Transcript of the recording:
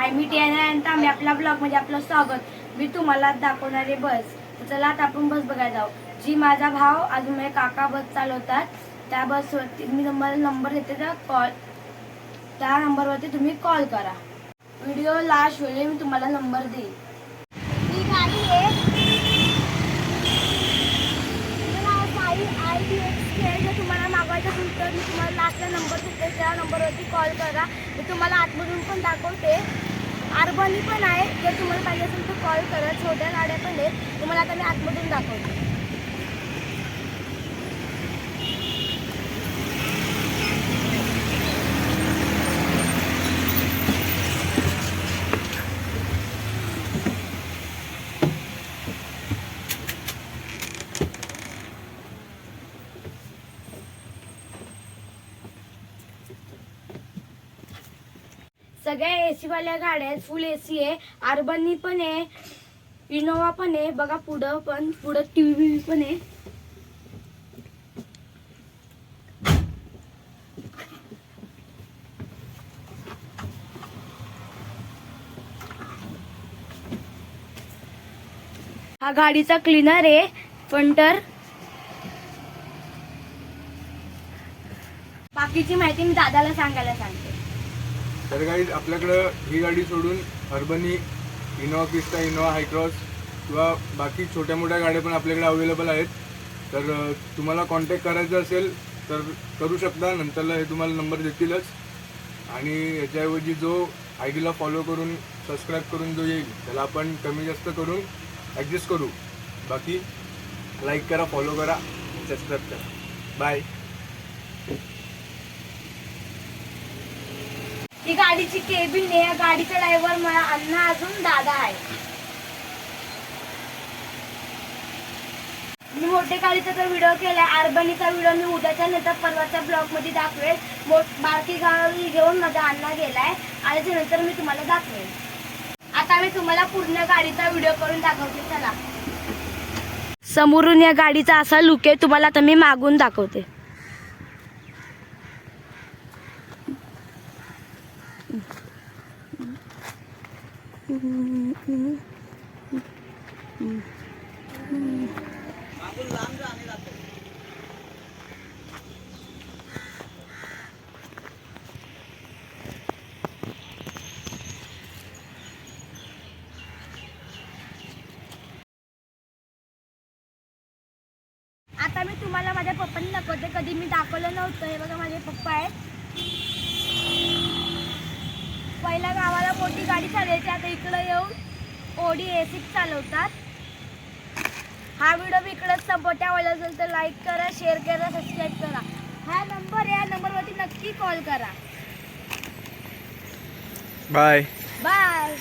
हाय, मी Tiana आम्ही आपला blog मध्ये आपलं स्वागत। मी तुम्हाला दाखवणारे बस। चला आता आपण बस बघायला जाऊ। जी माझा भाव अजून माझे काका बस चालवतात त्या बसवरती मी तुम्हाला नंबर देते, त्या नंबरवरती तुम्ही कॉल करा। व्हिडिओ लास्ट वेळी मी तुम्हाला नंबर देईन। ही गाडी आहे जर तुम्हाला मागवायचं असेल तर मी तुम्हाला लास्टला नंबर देते, त्या नंबरवरती कॉल करा। मी तुम्हाला आतमधून पण दाखवते। अर्बनी पण आहे, जर तुम्हाला पाहिजे असेल तर कॉल करा। छोट्या गाड्या पण आहेत, तुम्हाला आता मी आतमधून दाखवते। सगळ्या एसी वाल्या गाड्या आहेत, फुल एसी आहे। अर्बनी पण आहे, इनोवा पण आहे। बघा पुढं टीव्ही पण आहे। हा गाडीचा क्लीनर आहे, फंटर। बाकीची माहिती मी दादाला सांगायला सांगते। तर गाईज आपल्याकडं ही गाडी सोडून अर्बनी, इनोवा क्रिस्टा, इनोवा हायक्रॉस किंवा बाकी छोट्या मोठ्या गाड्या पण आपल्याकडे अवेलेबल आहेत। तर तुम्हाला कॉन्टॅक्ट करायचं असेल तर करू शकता। नंतरला हे तुम्हाला नंबर देतीलच। आणि याच्याऐवजी जो आय डीला फॉलो करून सबस्क्राईब करून जो येईल त्याला आपण कमी जास्त करून ॲडजस्ट करू। बाकी लाईक करा, फॉलो करा, सबस्क्राईब करा। बाय। ही गाडीची केबिन आहे। गाडीचा ड्रायव्हर मला अण्णा अजून दादा आहे। मी मोठे गाडीचा तर व्हिडिओ केलाय। अर्बनीचा व्हिडिओ मी उद्याच्या नंतर परवाच्या ब्लॉग मध्ये दाखवेल। बारकी गाडी घेऊन माझा अण्णा गेलाय आणि त्यानंतर मी तुम्हाला दाखवेल। आता मी तुम्हाला पूर्ण गाडीचा व्हिडिओ करून दाखवते। चला, समोरून या गाडीचा असा लुक आहे, तुम्हाला आता मी मागून दाखवते। आता मी तुम्हाला माझ्या पप्पांनी दाखवते, कधी मी दाखवलं नव्हतं। हे बघा माझे पप्पा आहेत। पहिल्या गावाला मोठी गाडी चालवायची, आता इकडे येऊन ओडी एसी चालवतात। हा व्हिडिओ मी इकडेच संपवते। आवडला असेल तर लाईक करा, शेअर करा, सबस्क्राईब करा। हा नंबर आहे, या नंबरवरती नक्की कॉल करा। Bye bye.